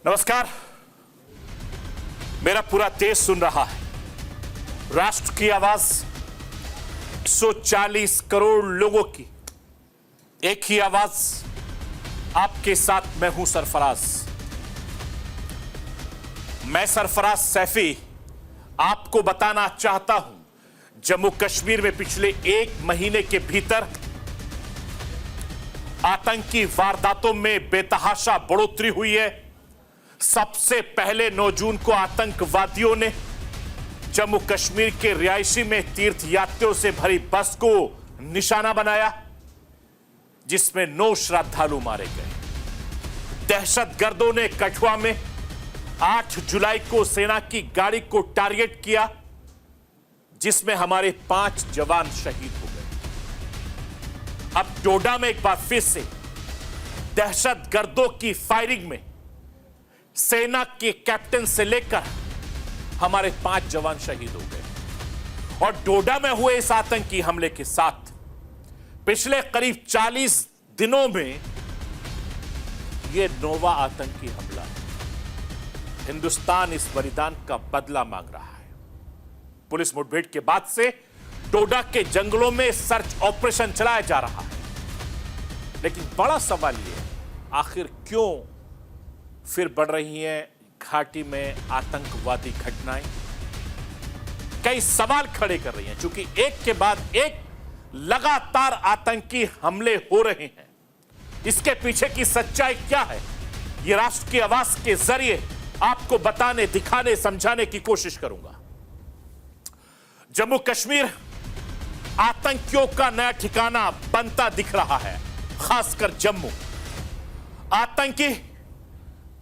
नमस्कार। मेरा पूरा देश सुन रहा है। राष्ट्र की आवाज 140 करोड़ लोगों की एक ही आवाज। आपके साथ मैं हूं सरफराज। मैं सरफराज सैफी आपको बताना चाहता हूं, जम्मू कश्मीर में पिछले एक महीने के भीतर आतंकी वारदातों में बेतहाशा बढ़ोतरी हुई है। सबसे पहले 9 जून को आतंकवादियों ने जम्मू कश्मीर के रिहायशी में तीर्थ यात्रियों से भरी बस को निशाना बनाया, जिसमें 9 श्रद्धालु मारे गए। दहशतगर्दों ने कठुआ में 8 जुलाई को सेना की गाड़ी को टारगेट किया, जिसमें हमारे 5 जवान शहीद हो गए। अब डोडा में एक बार फिर से दहशतगर्दों की फायरिंग में सेना के कैप्टन से लेकर हमारे 5 जवान शहीद हो गए। और डोडा में हुए इस आतंकी हमले के साथ पिछले करीब 40 दिनों में यह 9वां आतंकी हमला है। हिंदुस्तान इस बलिदान का बदला मांग रहा है। पुलिस मुठभेड़ के बाद से डोडा के जंगलों में सर्च ऑपरेशन चलाया जा रहा है। लेकिन बड़ा सवाल यह है, आखिर क्यों फिर बढ़ रही हैं घाटी में आतंकवादी घटनाएं? कई सवाल खड़े कर रही हैं, क्योंकि एक के बाद एक लगातार आतंकी हमले हो रहे हैं। इसके पीछे की सच्चाई क्या है, यह राष्ट्र की आवाज के जरिए आपको बताने, दिखाने, समझाने की कोशिश करूंगा। जम्मू कश्मीर आतंकियों का नया ठिकाना बनता दिख रहा है, खासकर जम्मू। आतंकी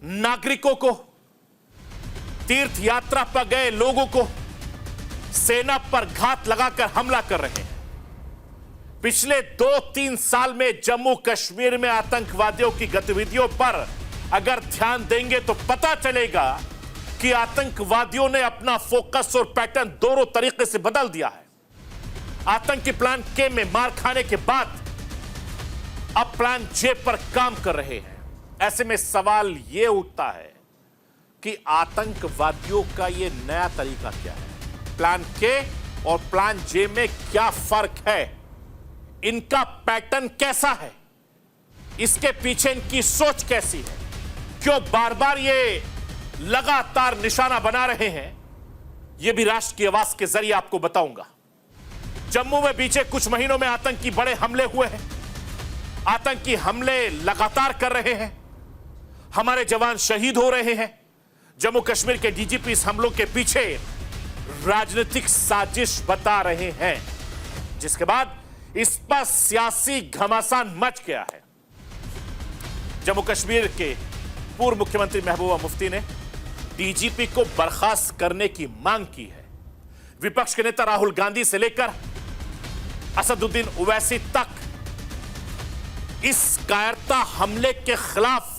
नागरिकों को, तीर्थ यात्रा पर गए लोगों को सेना पर घात लगाकर हमला कर रहे हैं। पिछले 2-3 साल में जम्मू कश्मीर में आतंकवादियों की गतिविधियों पर अगर ध्यान देंगे तो पता चलेगा कि आतंकवादियों ने अपना फोकस और पैटर्न दोनों तरीके से बदल दिया है। आतंकी प्लान के में मार खाने के बाद अब प्लान जे पर काम कर रहे हैं। ऐसे में सवाल यह उठता है कि आतंकवादियों का यह नया तरीका क्या है? प्लान के और प्लान जे में क्या फर्क है? इनका पैटर्न कैसा है? इसके पीछे इनकी सोच कैसी है? क्यों बार बार ये लगातार निशाना बना रहे हैं? यह भी राष्ट्र की आवाज के जरिए आपको बताऊंगा। जम्मू में बीते कुछ महीनों में आतंकी बड़े हमले हुए हैं। आतंकी हमले लगातार कर रहे हैं। हमारे जवान शहीद हो रहे हैं। जम्मू कश्मीर के डीजीपी इस हमलों के पीछे राजनीतिक साजिश बता रहे हैं, जिसके बाद इस पर सियासी घमासान मच गया है। जम्मू कश्मीर के पूर्व मुख्यमंत्री महबूबा मुफ्ती ने डीजीपी को बर्खास्त करने की मांग की है। विपक्ष के नेता राहुल गांधी से लेकर असदुद्दीन ओवैसी तक इस कायरता हमले के खिलाफ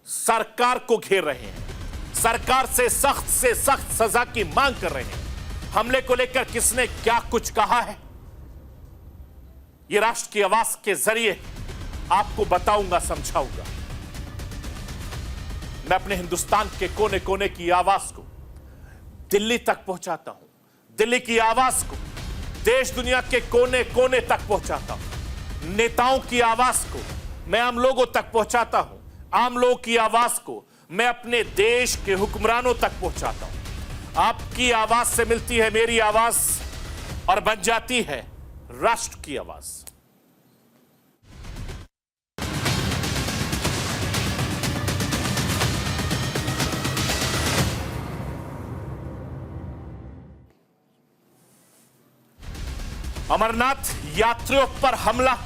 सरकार को घेर रहे हैं। सरकार से सख्त सजा की मांग कर रहे हैं। हमले को लेकर किसने क्या कुछ कहा है, यह राष्ट्र की आवाज के जरिए आपको बताऊंगा, समझाऊंगा। मैं अपने हिंदुस्तान के कोने कोने की आवाज को दिल्ली तक पहुंचाता हूं। दिल्ली की आवाज को देश दुनिया के कोने कोने तक पहुंचाता हूं। नेताओं की आवाज को मैं आम लोगों तक पहुंचाता हूं। आम लोगों की आवाज को मैं अपने देश के हुक्मरानों तक पहुंचाता हूं। आपकी आवाज से मिलती है मेरी आवाज और बन जाती है राष्ट्र की आवाज। अमरनाथ यात्रियों पर हमला,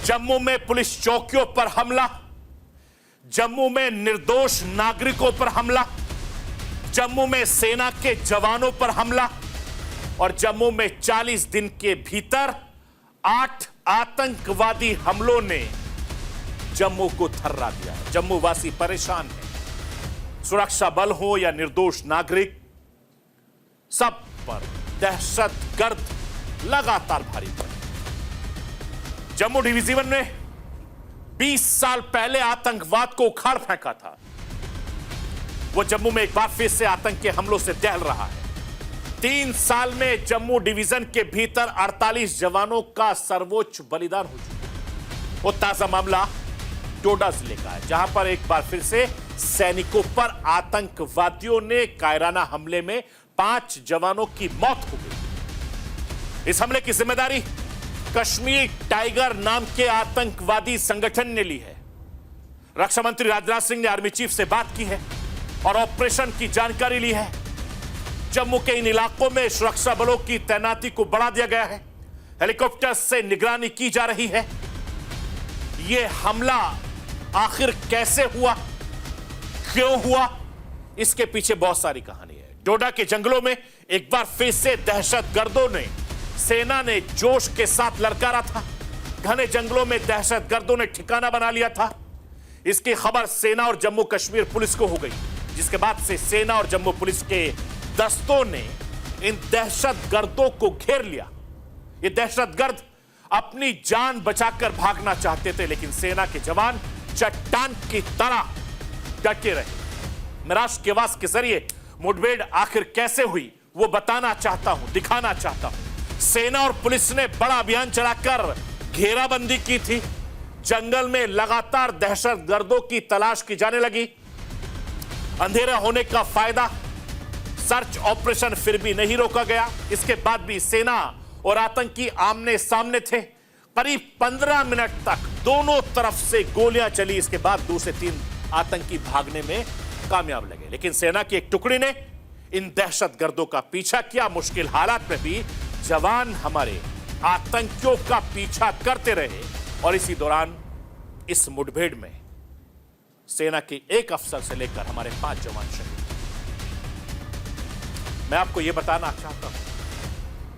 जम्मू में पुलिस चौकियों पर हमला, जम्मू में निर्दोष नागरिकों पर हमला, जम्मू में सेना के जवानों पर हमला और जम्मू में 40 दिन के भीतर 8 आतंकवादी हमलों ने जम्मू को थर्रा दिया है। जम्मू वासी परेशान हैं। सुरक्षा बल हो या निर्दोष नागरिक, सब पर दहशतगर्द लगातार भारी पड़े। जम्मू डिवीजन में 20 साल पहले आतंकवाद को उखाड़ फेंका था, वो जम्मू में एक बार फिर से आतंक के हमलों से दहल रहा है। 3 साल में जम्मू डिवीजन के भीतर 48 जवानों का सर्वोच्च बलिदान हो चुका है। वो ताजा मामला डोडा जिले का है, जहां पर एक बार फिर से सैनिकों पर आतंकवादियों ने कायराना हमले में 5 जवानों की मौत हो गई। इस हमले की जिम्मेदारी कश्मीर टाइगर नाम के आतंकवादी संगठन ने ली है। रक्षा मंत्री राजनाथ सिंह ने आर्मी चीफ से बात की है और ऑपरेशन की जानकारी ली है। जम्मू के इन इलाकों में सुरक्षा बलों की तैनाती को बढ़ा दिया गया है। हेलीकॉप्टर से निगरानी की जा रही है। यह हमला आखिर कैसे हुआ, क्यों हुआ, इसके पीछे बहुत सारी कहानी है। डोडा के जंगलों में एक बार फिर से दहशतगर्दों ने, सेना ने जोश के साथ ललकारा था। घने जंगलों में दहशतगर्दों ने ठिकाना बना लिया था। इसकी खबर सेना और जम्मू कश्मीर पुलिस को हो गई, जिसके बाद से सेना और जम्मू पुलिस के दस्तों ने इन दहशतगर्दों को घेर लिया। ये दहशतगर्द अपनी जान बचाकर भागना चाहते थे, लेकिन सेना के जवान चट्टान की तरह डटे रहे। मैं राष्ट्र की आवाज के जरिए मुठभेड़ आखिर कैसे हुई वो बताना चाहता हूं, दिखाना चाहता हूं। सेना और पुलिस ने बड़ा अभियान चलाकर घेराबंदी की थी। जंगल में लगातार दहशतगर्दों की तलाश की जाने लगी। अंधेरा होने का फायदा, सर्च ऑपरेशन फिर भी नहीं रोका गया। इसके बाद भी सेना और आतंकी आमने सामने थे। करीब 15 मिनट तक दोनों तरफ से गोलियां चली। इसके बाद 2 से 3 आतंकी भागने में कामयाब लगे, लेकिन सेना की एक टुकड़ी ने इन दहशतगर्दों का पीछा किया। मुश्किल हालात में भी जवान हमारे आतंकियों का पीछा करते रहे और इसी दौरान इस मुठभेड़ में सेना के एक अफसर से लेकर हमारे 5 जवान शहीद। मैं आपको यह बताना चाहता हूं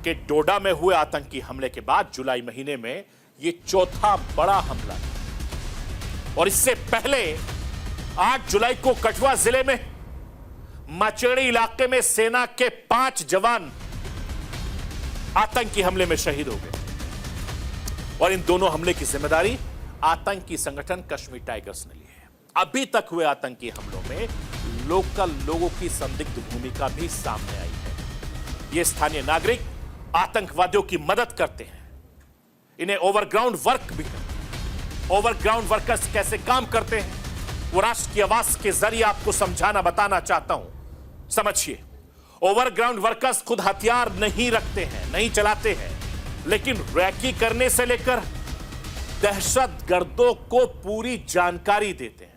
कि डोडा में हुए आतंकी हमले के बाद जुलाई महीने में यह चौथा बड़ा हमला था। और इससे पहले 8 जुलाई को कठुआ जिले में माचेड़ी इलाके में सेना के 5 जवान आतंकी हमले में शहीद हो गए। और इन दोनों हमले की जिम्मेदारी आतंकी संगठन कश्मीर टाइगर्स ने ली है। अभी तक हुए आतंकी हमलों में लोकल लोगों की संदिग्ध भूमिका भी सामने आई है। ये स्थानीय नागरिक आतंकवादियों की मदद करते हैं, इन्हें ओवरग्राउंड वर्क भी करते हैं। ओवरग्राउंड वर्कर्स कैसे काम करते हैं वो राष्ट्र की आवाज के जरिए आपको समझाना, बताना चाहता हूं। समझिए, ओवरग्राउंड वर्कर्स खुद हथियार नहीं रखते हैं, नहीं चलाते हैं, लेकिन रैकी करने से लेकर दहशतगर्दों को पूरी जानकारी देते हैं।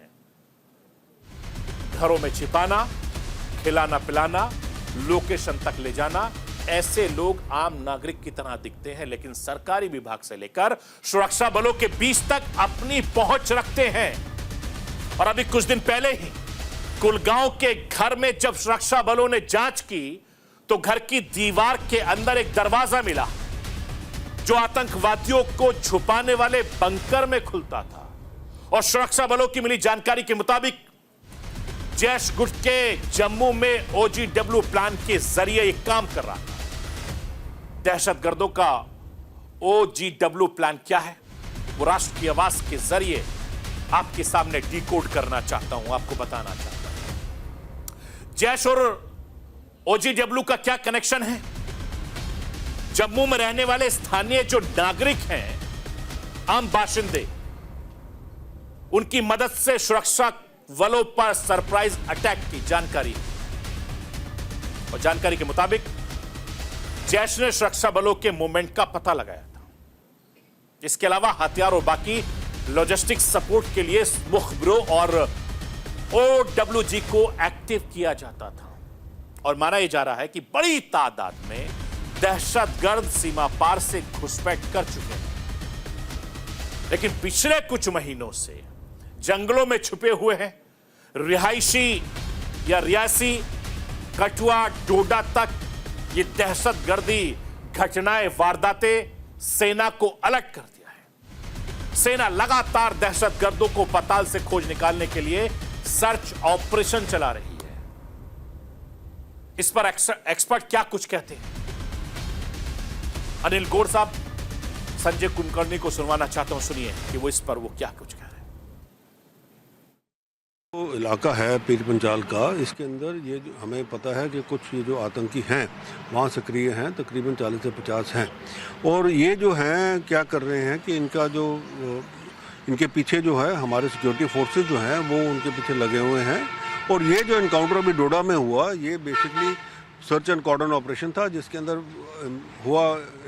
घरों में छिपाना, खिलाना पिलाना, लोकेशन तक ले जाना। ऐसे लोग आम नागरिक की तरह दिखते हैं, लेकिन सरकारी विभाग से लेकर सुरक्षा बलों के बीच तक अपनी पहुंच रखते हैं। और अभी कुछ दिन पहले ही कुलगांव के घर में जब सुरक्षा बलों ने जांच की तो घर की दीवार के अंदर एक दरवाजा मिला जो आतंकवादियों को छुपाने वाले बंकर में खुलता था। और सुरक्षा बलों की मिली जानकारी के मुताबिक जैश गुट के जम्मू में OGW प्लान के जरिए एक काम कर रहा था। दहशतगर्दों का OGW प्लान क्या है वो राष्ट्र की आवाज के जरिए आपके सामने डिकोड करना चाहता हूं, आपको बताना चाहता हूं। जैश और OGW का क्या कनेक्शन है? जम्मू में रहने वाले स्थानीय जो नागरिक हैं, आम बाशिंदे, उनकी मदद से सुरक्षा बलों पर सरप्राइज अटैक की जानकारी। और जानकारी के मुताबिक जैश ने सुरक्षा बलों के मूवमेंट का पता लगाया था। इसके अलावा हथियार और बाकी लॉजिस्टिक सपोर्ट के लिए मुखबिरों और OWG को एक्टिव किया जाता था। और माना यह जा रहा है कि बड़ी तादाद में दहशतगर्द सीमा पार से घुसपैठ कर चुके हैं। लेकिन पिछले कुछ महीनों से जंगलों में छुपे हुए हैं। रिहायशी या रियासी, कठुआ, डोडा तक ये दहशतगर्दी घटनाएं, वारदातें सेना को अलर्ट कर दिया है। सेना लगातार दहशतगर्दों को पताल से खोज निकालने के लिए सर्च ऑपरेशन चला रही है। इस पर एक्सपर्ट क्या कुछ कहते हैं, अनिल गौड़ साहब संजय कुलकर्णी को सुनवाना चाहता हूं। सुनिए कि वो इस पर क्या कुछ कह रहे हैं। तो इलाका है पीर पंचाल का, इसके अंदर ये जो हमें पता है कि कुछ ये जो आतंकी हैं वहाँ सक्रिय हैं, तकरीबन 40 से 50 हैं। और ये जो हैं क्या कर रहे हैं कि इनके पीछे जो है हमारे सिक्योरिटी फोर्सेस जो हैं वो उनके पीछे लगे हुए हैं। और ये जो इनकाउंटर अभी डोडा में हुआ, ये basically search and cordon operation था, जिसके अंदर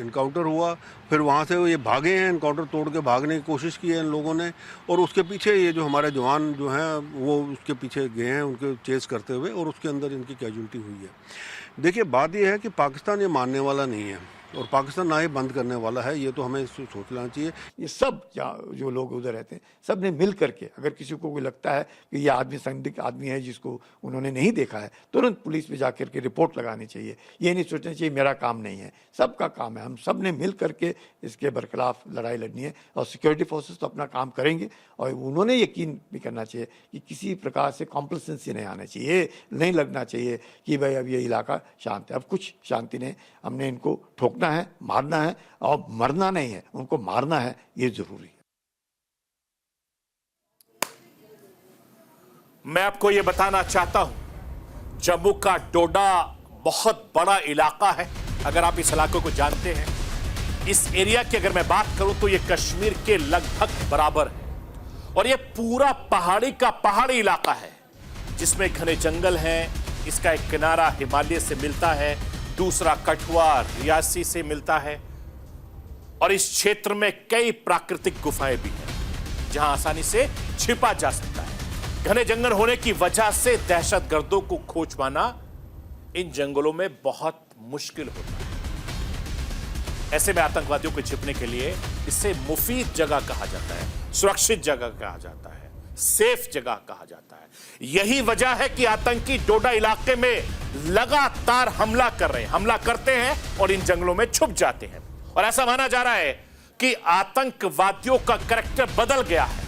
इनकाउंटर हुआ। फिर वहाँ से ये भागे हैं, इनकाउंटर तोड़ के भागने की कोशिश की है इन लोगों ने। और उसके पीछे ये जो हमारे जवान जो हैं वो उसके पीछे गए हैं उनके चेस करते हुए, और उसके अंदर इनकी कैजुअल्टी हुई है। देखिए, बात ये है कि पाकिस्तान ये मानने वाला नहीं है और पाकिस्तान ना ही बंद करने वाला है, ये तो हमें सोचना चाहिए। ये सब जो लोग उधर रहते हैं, सब ने मिल करके, अगर किसी को कोई लगता है कि ये आदमी संदिग्ध आदमी है जिसको उन्होंने नहीं देखा है, तुरंत पुलिस पे जाकर के रिपोर्ट लगानी चाहिए। ये नहीं सोचना चाहिए मेरा काम नहीं है, सबका काम है। हम सब ने मिल करके इसके बरखिलाफ लड़ाई लड़नी है और सिक्योरिटी फोर्सेस तो अपना काम करेंगे। और उन्होंने यकीन भी करना चाहिए कि किसी प्रकार से कॉम्प्लेसेंसी नहीं आना चाहिए, नहीं लगना चाहिए कि भाई अब ये इलाका शांत है। अब कुछ शांति नहीं, हमने इनको ठोकना है, मारना है, और मरना नहीं है, उनको मारना है, ये जरूरी है। मैं आपको यह बताना चाहता हूं, जम्मू का डोडा बहुत बड़ा इलाका है। अगर आप इस इलाके को जानते हैं, इस एरिया की अगर मैं बात करूं तो यह कश्मीर के लगभग बराबर है। और यह पूरा पहाड़ी का पहाड़ी इलाका है जिसमें घने जंगल हैं। इसका एक किनारा हिमालय से मिलता है, दूसरा कठुआ रियासी से मिलता है। और इस क्षेत्र में कई प्राकृतिक गुफाएं भी हैं जहां आसानी से छिपा जा सकता है। घने जंगल होने की वजह से दहशतगर्दों को खोज पाना इन जंगलों में बहुत मुश्किल होता है। ऐसे में आतंकवादियों को छिपने के लिए इसे मुफीद जगह कहा जाता है, सुरक्षित जगह कहा जाता है, सेफ जगह कहा जाता है। यही वजह है कि आतंकी डोडा इलाके में लगातार हमला कर रहे हैं, हमला करते हैं और इन जंगलों में छुप जाते हैं। और ऐसा माना जा रहा है कि आतंकवादियों का कैरेक्टर बदल गया है।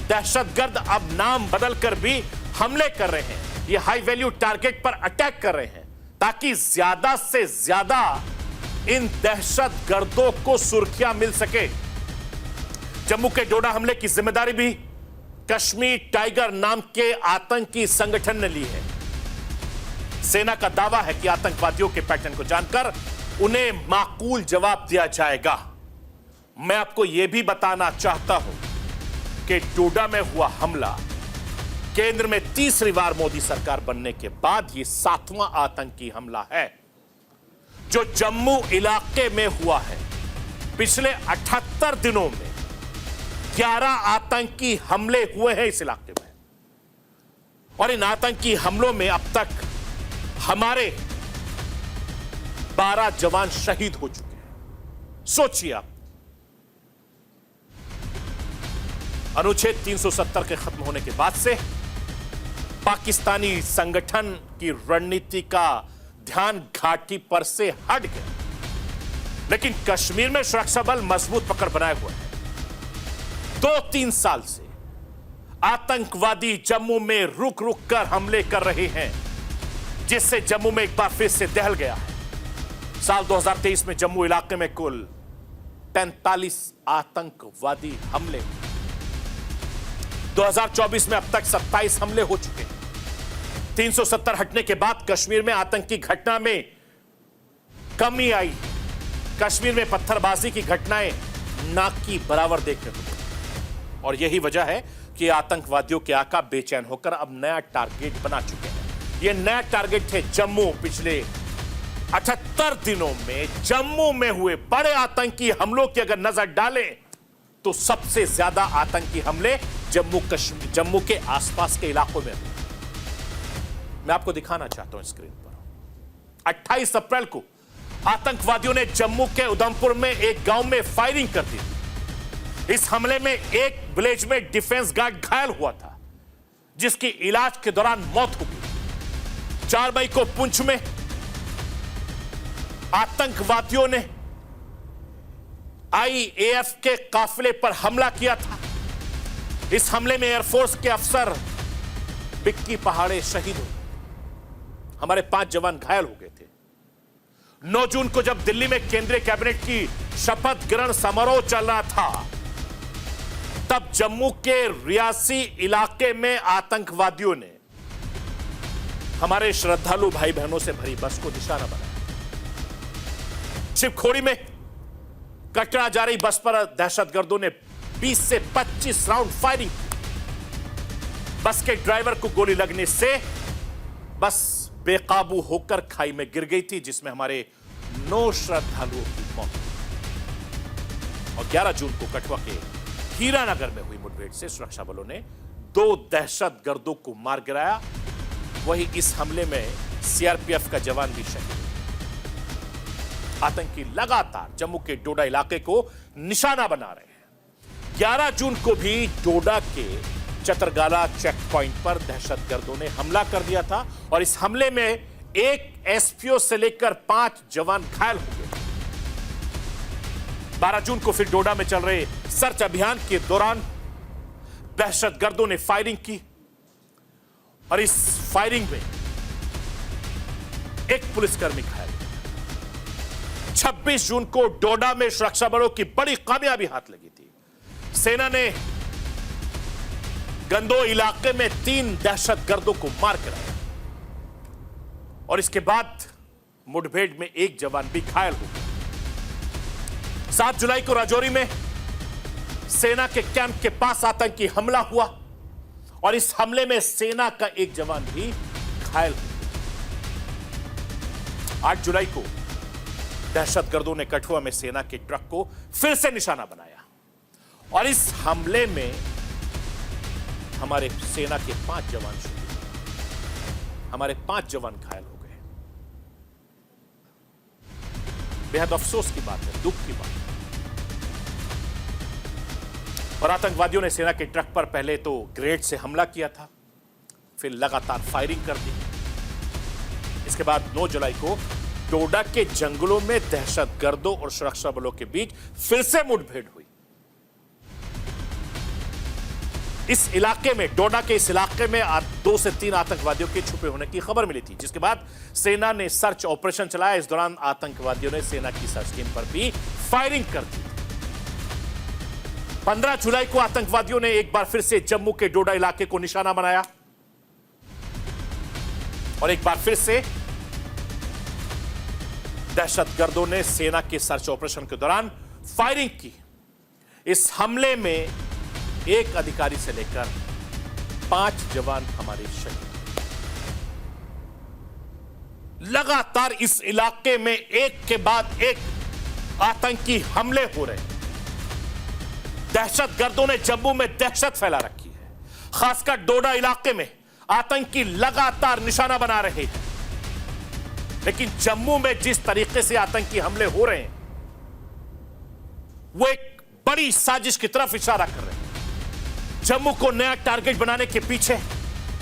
दहशतगर्द अब नाम बदलकर भी हमले कर रहे हैं। ये हाई वैल्यू टारगेट पर अटैक कर रहे हैं ताकि ज्यादा से ज्यादा इन दहशतगर्दों को सुर्खियां मिल सके। जम्मू के डोडा हमले की जिम्मेदारी भी कश्मीर टाइगर नाम के आतंकी संगठन ने ली है। सेना का दावा है कि आतंकवादियों के पैटर्न को जानकर उन्हें माकूल जवाब दिया जाएगा। मैं आपको यह भी बताना चाहता हूं कि डोडा में हुआ हमला केंद्र में तीसरी बार मोदी सरकार बनने के बाद यह 7वां आतंकी हमला है जो जम्मू इलाके में हुआ है। पिछले 78 दिनों में 11 आतंकी हमले हुए हैं इस इलाके में। और इन आतंकी हमलों में अब तक हमारे 12 जवान शहीद हो चुके हैं। सोचिए आप, अनुच्छेद 370 के खत्म होने के बाद से पाकिस्तानी संगठन की रणनीति का ध्यान घाटी पर से हट गया, लेकिन कश्मीर में सुरक्षा बल मजबूत पकड़ बनाए हुए हैं। 2-3 साल से आतंकवादी जम्मू में रुक रुक कर हमले कर रहे हैं, जिससे जम्मू में एक बार फिर से दहल गया है। साल 2023 में जम्मू इलाके में कुल 43 आतंकवादी हमले, 2024 में अब तक 27 हमले हो चुके हैं। 370 हटने के बाद कश्मीर में आतंकी घटना में कमी आई। कश्मीर में पत्थरबाजी की घटनाएं ना की बराबर देखने को मिली। और यही वजह है कि आतंकवादियों के आका बेचैन होकर अब नया टारगेट बना चुके हैं। यह नया टारगेट थे जम्मू। पिछले 78 दिनों में जम्मू में हुए बड़े आतंकी हमलों की अगर नजर डालें तो सबसे ज्यादा आतंकी हमले जम्मू के आसपास के इलाकों में हुए। मैं आपको दिखाना चाहता हूं स्क्रीन पर। 28 अप्रैल को आतंकवादियों ने जम्मू के उधमपुर में एक गांव में फायरिंग कर दी। इस हमले में एक विलेज में डिफेंस गार्ड घायल हुआ था, जिसकी इलाज के दौरान मौत हो गई। 4 मई को पुंछ में आतंकवादियों ने आईएएफ के काफिले पर हमला किया था। इस हमले में एयरफोर्स के अफसर बिक्की पहाड़े शहीद हो गए। हमारे 5 जवान घायल हो गए थे। 9 जून को जब दिल्ली में केंद्रीय कैबिनेट की शपथ ग्रहण समारोह चल रहा था, तब जम्मू के रियासी इलाके में आतंकवादियों ने हमारे श्रद्धालु भाई बहनों से भरी बस को निशाना बनाया। शिवखोड़ी में कटरा जा रही बस पर दहशतगर्दों ने 20 से 25 राउंड फायरिंग की। बस के ड्राइवर को गोली लगने से बस बेकाबू होकर खाई में गिर गई थी, जिसमें हमारे 9 श्रद्धालुओं की मौत हुई। और 11 जून को कठुआ के हीरानगर में हुई मुठभेड़ से सुरक्षा बलों ने 2 दहशतगर्दों को मार गिराया। वहीं इस हमले में सीआरपीएफ का जवान भी शहीद। आतंकी लगातार जम्मू के डोडा इलाके को निशाना बना रहे हैं। 11 जून को भी डोडा के चतरगाला चेक पॉइंट पर दहशतगर्दों ने हमला कर दिया था और इस हमले में एक एसपीओ से लेकर 5 जवान घायल हो गए। 12 जून को फिर डोडा में चल रहे सर्च अभियान के दौरान दहशतगर्दों ने फायरिंग की और इस फायरिंग में एक पुलिसकर्मी घायल। 26 जून को डोडा में सुरक्षा बलों की बड़ी कामयाबी हाथ लगी थी। सेना ने गंदो इलाके में 3 दहशतगर्दों को मार गिराया और इसके बाद मुठभेड़ में एक जवान भी घायल हो गया। 7 जुलाई को राजौरी में सेना के कैंप के पास आतंकी हमला हुआ और इस हमले में सेना का एक जवान भी घायल हो गया। 8 जुलाई को दहशतगर्दों ने कठुआ में सेना के ट्रक को फिर से निशाना बनाया और इस हमले में हमारे सेना के 5 जवान शहीद हुए, हमारे 5 जवान घायल हो गए। बेहद अफसोस की बात है, दुख की बात है। और आतंकवादियों ने सेना के ट्रक पर पहले तो ग्रेनेड से हमला किया था, फिर लगातार फायरिंग कर दी। इसके बाद 9 जुलाई को डोडा के जंगलों में दहशतगर्दों और सुरक्षा बलों के बीच फिर से मुठभेड़ हुई। इस इलाके में, डोडा के इस इलाके में 2 से 3 आतंकवादियों के छुपे होने की खबर मिली थी, जिसके बाद सेना ने सर्च ऑपरेशन चलाया। इस दौरान आतंकवादियों ने सेना की सर्च टीम पर भी फायरिंग कर दी। 15 जुलाई को आतंकवादियों ने एक बार फिर से जम्मू के डोडा इलाके को निशाना बनाया और एक बार फिर से दहशतगर्दों ने सेना के सर्च ऑपरेशन के दौरान फायरिंग की। इस हमले में एक अधिकारी से लेकर 5 जवान हमारे शहीद। लगातार इस इलाके में एक के बाद एक आतंकी हमले हो रहे हैं। दहशतगर्दों ने जम्मू में दहशत फैला रखी है। खासकर डोडा इलाके में आतंकी लगातार निशाना बना रहे हैं। लेकिन जम्मू में जिस तरीके से आतंकी हमले हो रहे हैं वो एक बड़ी साजिश की तरफ इशारा कर रहे हैं। जम्मू को नया टारगेट बनाने के पीछे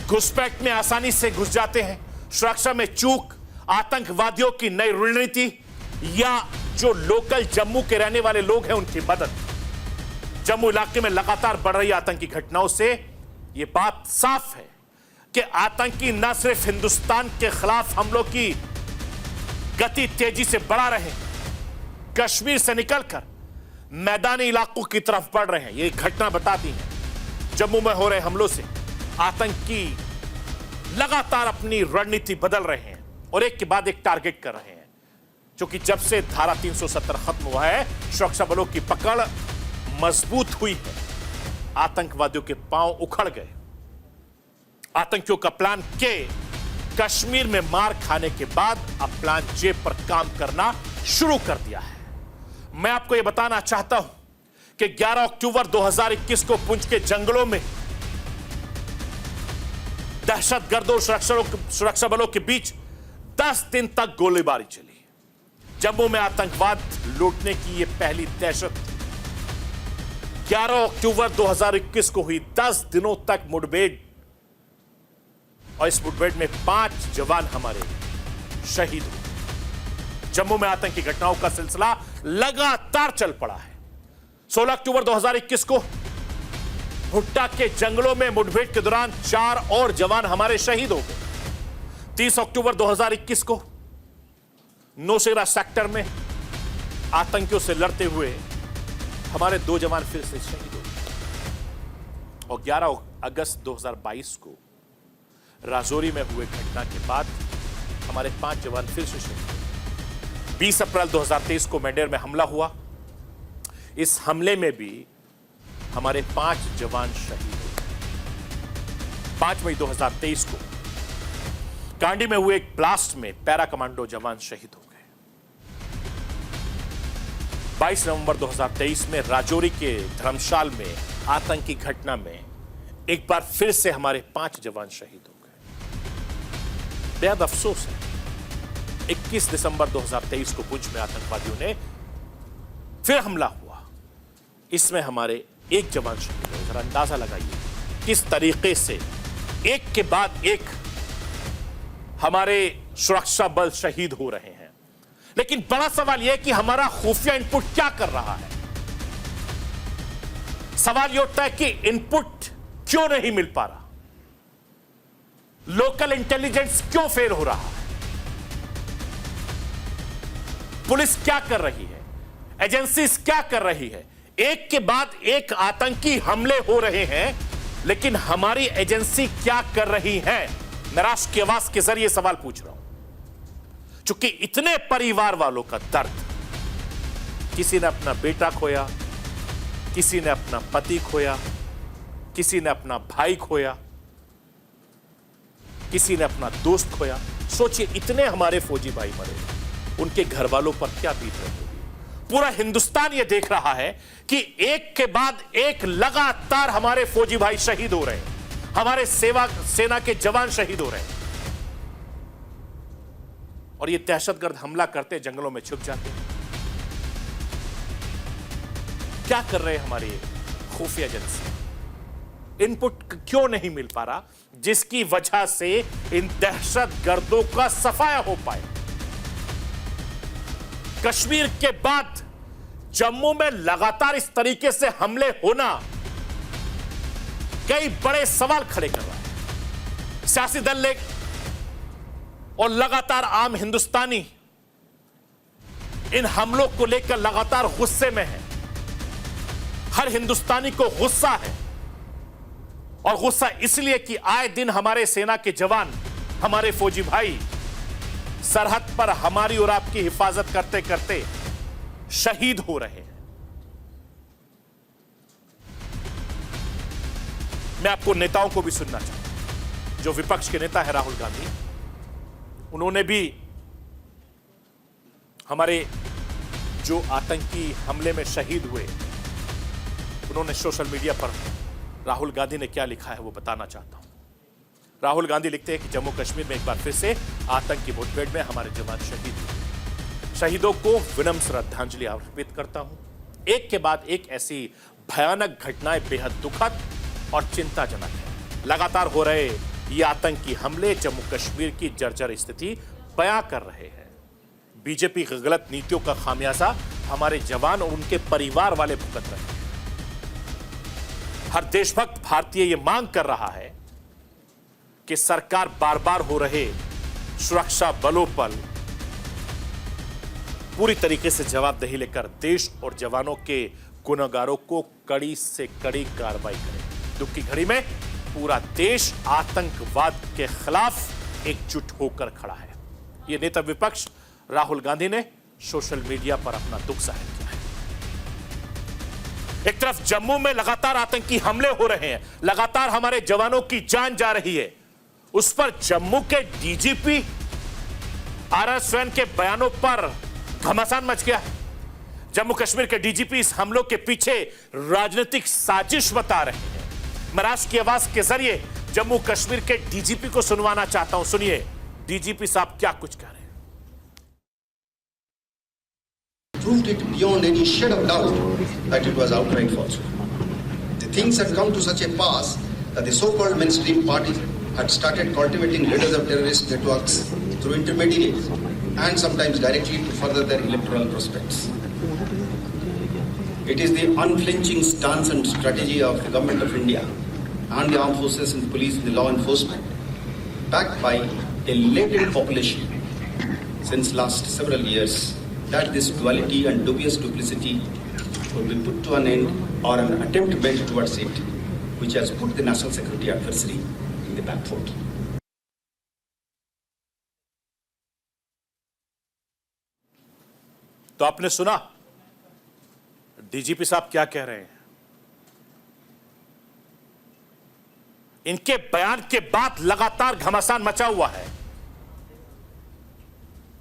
घुसपैठ में आसानी से घुस जाते हैं, सुरक्षा में चूक, आतंकवादियों की नई रणनीति या जो लोकल जम्मू के रहने वाले लोग हैं उनकी मदद। जम्मू इलाके में लगातार बढ़ रही आतंकी घटनाओं से यह बात साफ है कि आतंकी न सिर्फ हिंदुस्तान के खिलाफ हमलों की गति तेजी से बढ़ा रहे हैं, कश्मीर से निकलकर मैदानी इलाकों की तरफ बढ़ रहे हैं। ये घटना बताती है जम्मू में हो रहे हमलों से आतंकी लगातार अपनी रणनीति बदल रहे हैं और एक के बाद एक टारगेट कर रहे हैं। क्योंकि जब से धारा 370 खत्म हुआ है, सुरक्षा बलों की पकड़ मजबूत हुई है, आतंकवादियों के पांव उखड़ गए। आतंकियों का प्लान के कश्मीर में मार खाने के बाद अब प्लान जे पर काम करना शुरू कर दिया है। मैं आपको यह बताना चाहता हूं कि 11 अक्टूबर 2021 को पुंछ के जंगलों में दहशतगर्दों और सुरक्षा बलों के बीच 10 दिन तक गोलीबारी चली। जम्मू में आतंकवाद लूटने की यह पहली दहशत थी। 11 अक्टूबर 2021 को हुई 10 दिनों तक मुठभेड़ और इस मुठभेड़ में 5 जवान हमारे शहीद हुए। जम्मू में आतंकी घटनाओं का सिलसिला लगातार चल पड़ा है। 16 अक्टूबर 2021 को भुट्टा के जंगलों में मुठभेड़ के दौरान 4 और जवान हमारे शहीद हो गए। 30 अक्टूबर 2021 को नौशेरा सेक्टर में आतंकियों से लड़ते हुए हमारे 2 जवान फिर से शहीद हो गए। और 11 अगस्त 2022 को राजौरी में हुए घटना के बाद हमारे 5 जवान फिर से शहीद हुए। 20 अप्रैल 2023 को मैंडेर में हमला हुआ। इस हमले में भी हमारे 5 जवान शहीद हुए। 5 मई 2023 को कांडी में हुए एक ब्लास्ट में पैरा कमांडो जवान शहीद हो गए। 22 नवंबर 2023 में राजौरी के धर्मशाल में आतंकी घटना में एक बार फिर से हमारे 5 जवान शहीद हो गए। बेहद अफसोस है, 21 दिसंबर 2023 को भुज में आतंकवादियों ने फिर हमला हुआ। इसमें हमारे 1 जवान शहीद हुए। जरा अंदाजा लगाइए किस तरीके से एक के बाद एक हमारे सुरक्षा बल शहीद हो रहे हैं। लेकिन बड़ा सवाल यह कि हमारा खुफिया इनपुट क्या कर रहा है। सवाल यह उठता है कि इनपुट क्यों नहीं मिल पा रहा, लोकल इंटेलिजेंस क्यों फेल हो रहा है, पुलिस क्या कर रही है, एजेंसीज क्या कर रही है। एक के बाद एक आतंकी हमले हो रहे हैं, लेकिन हमारी एजेंसी क्या कर रही है। मैं राष्ट्र की आवाज के जरिए सवाल पूछ रहा हूं। चूंकि इतने परिवार वालों का दर्द, किसी ने अपना बेटा खोया, किसी ने अपना पति खोया, किसी ने अपना भाई खोया, किसी ने अपना दोस्त खोया। सोचिए, इतने हमारे फौजी भाई मरे, उनके घर वालों पर क्या बीत रही होगी। पूरा हिंदुस्तान यह देख रहा है कि एक के बाद एक लगातार हमारे फौजी भाई शहीद हो रहे हैं, हमारे सेना के जवान शहीद हो रहे हैं। और ये दहशतगर्द हमला करते जंगलों में छुप जाते हैं। क्या कर रहे हैं हमारी खुफिया एजेंसी? इनपुट क्यों नहीं मिल पा रहा जिसकी वजह से इन दहशतगर्दों का सफाया हो पाए। कश्मीर के बाद जम्मू में लगातार इस तरीके से हमले होना कई बड़े सवाल खड़े कर रहा है। सियासी दल और लगातार आम हिंदुस्तानी इन हमलों को लेकर लगातार गुस्से में है। हर हिंदुस्तानी को गुस्सा है, और गुस्सा इसलिए कि आए दिन हमारे सेना के जवान, हमारे फौजी भाई सरहद पर हमारी और आपकी हिफाजत करते करते शहीद हो रहे हैं। मैं आपको नेताओं को भी सुनना चाहता हूं। जो विपक्ष के नेता है राहुल गांधी, उन्होंने भी हमारे जो आतंकी हमले में शहीद हुए, उन्होंने सोशल मीडिया पर राहुल गांधी ने क्या लिखा है वो बताना चाहता हूं। राहुल गांधी लिखते हैं कि जम्मू कश्मीर में एक बार फिर से आतंकी मुठभेड़ में हमारे जवान शहीद हुए। शहीदों को विनम्र श्रद्धांजलि अर्पित करता हूं। एक के बाद एक ऐसी भयानक घटनाएं बेहद दुखद और चिंताजनक है। लगातार हो रहे ये आतंकी हमले जम्मू कश्मीर की जर्जर स्थिति बयां कर रहे हैं। बीजेपी की गलत नीतियों का खामियाजा हमारे जवान और उनके परिवार वाले भुगत रहे हैं। हर देशभक्त भारतीय ये मांग कर रहा है कि सरकार बार बार हो रहे सुरक्षा बलों पर पूरी तरीके से जवाबदेही लेकर देश और जवानों के गुनहगारों को कड़ी से कड़ी कार्रवाई करे। दुख की घड़ी में पूरा देश आतंकवाद के खिलाफ एकजुट होकर खड़ा है। ये नेता विपक्ष राहुल गांधी ने सोशल मीडिया पर अपना दुख जाहिर किया है। एक तरफ जम्मू में लगातार आतंकी हमले हो रहे हैं, लगातार हमारे जवानों की जान जा रही है, उस पर जम्मू के डीजीपी RSN के बयानों पर घमासान मच गया है। जम्मू कश्मीर के डीजीपी इस हमलों के पीछे राजनीतिक साजिश बता रहे हैं। मैं राष्ट्र की आवाज के जरिए जम्मू कश्मीर के डीजीपी को सुनवाना चाहता हूं। सुनिए डीजीपी साहब क्या कुछ कह रहे हैं। Proved it beyond any shade of doubt that it was outright falsehood. The things had come to such a pass that the so-called mainstream party had started cultivating leaders of terrorist networks through intermediaries and sometimes directly to further their electoral prospects. It is the unflinching stance and strategy of the Government of India and the armed forces and police and the law enforcement, backed by a latent population since last several years, that this duality and dubious duplicity will be put to an end, or an attempt made towards it, which has put the national security adversary in the back foot. तो आपने सुना DGP साहब क्या कह रहे हैं। इनके बयान के बाद लगातार घमासान मचा हुआ है।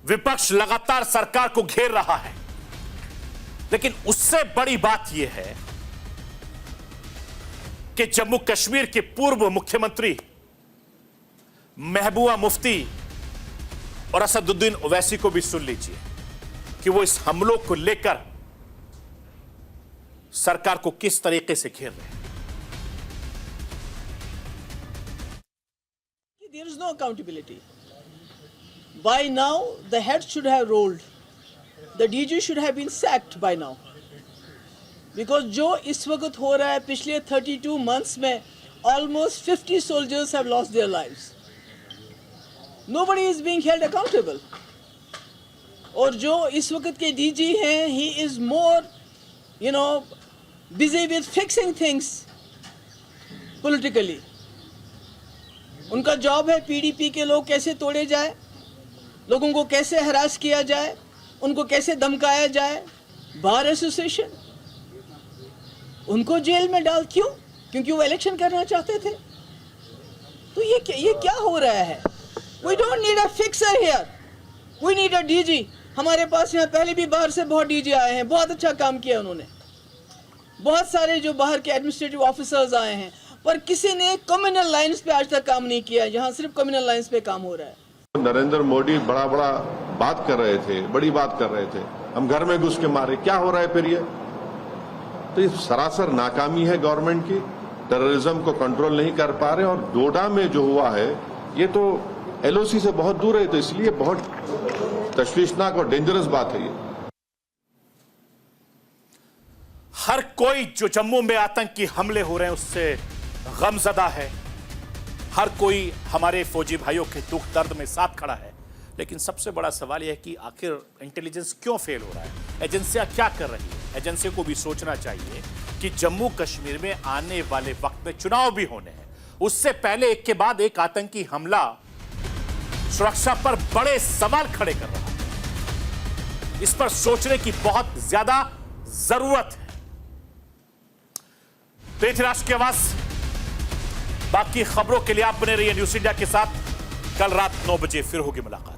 विपक्ष लगातार सरकार को घेर रहा है, लेकिन उससे बड़ी बात यह है कि जम्मू कश्मीर के पूर्व मुख्यमंत्री महबूबा मुफ्ती और असदुद्दीन ओवैसी को भी सुन लीजिए कि वो इस हमलों को लेकर सरकार को किस तरीके से घेर रहे हैं। There is no accountability. By now, the head should have rolled. The DG should have been sacked by now. Because जो इस वक्त हो रहा है पिछले 32 months में almost 50 soldiers have lost their lives. Nobody is being held accountable. और जो इस वक्त के DG हैं, he is more, busy with fixing things politically. उनका जॉब है पीडीपी के लोग कैसे तोड़े जाए, लोगों को कैसे हरास किया जाए, उनको कैसे धमकाया जाए। बार एसोसिएशन उनको जेल में डाल, क्यों? क्योंकि वो इलेक्शन करना चाहते थे। तो ये क्या हो रहा है? We don't need a fixer here, we need a DG. हमारे पास यहाँ पहले भी बाहर से बहुत डीजी आए हैं, बहुत अच्छा काम किया उन्होंने। बहुत सारे जो बाहर के एडमिनिस्ट्रेटिव ऑफिसर्स आए हैं, पर किसी ने कम्युनल लाइंस पे आज तक काम नहीं किया। यहाँ सिर्फ कम्युनल लाइंस पे काम हो रहा है। नरेंद्र मोदी बड़ा बात कर रहे थे, बड़ी बात कर रहे थे, हम घर में घुस के मारे। क्या हो रहा है फिर ये? तो ये सरासर नाकामी है गवर्नमेंट की, टेररिज्म को कंट्रोल नहीं कर पा रहे। और डोडा में जो हुआ है ये तो एलओसी से बहुत दूर है, तो इसलिए बहुत तशवीशनाक और डेंजरस बात है ये। हर कोई जो जम्मू में आतंकी हमले हो रहे हैं उससे गमजदा है। हर कोई हमारे फौजी भाइयों के दुख दर्द में साथ खड़ा है, लेकिन सबसे बड़ा सवाल यह है कि आखिर इंटेलिजेंस क्यों फेल हो रहा है, एजेंसियां क्या कर रही है। एजेंसियों को भी सोचना चाहिए कि जम्मू कश्मीर में आने वाले वक्त में चुनाव भी होने हैं, उससे पहले एक के बाद एक आतंकी हमला सुरक्षा पर बड़े सवाल खड़े कर रहा है। इस पर सोचने की बहुत ज्यादा जरूरत है। तो ये थी राष्ट्र की आवाज। बाकी खबरों के लिए आप बने रहिए न्यूज़ इंडिया के साथ। कल रात 9 बजे फिर होगी मुलाकात।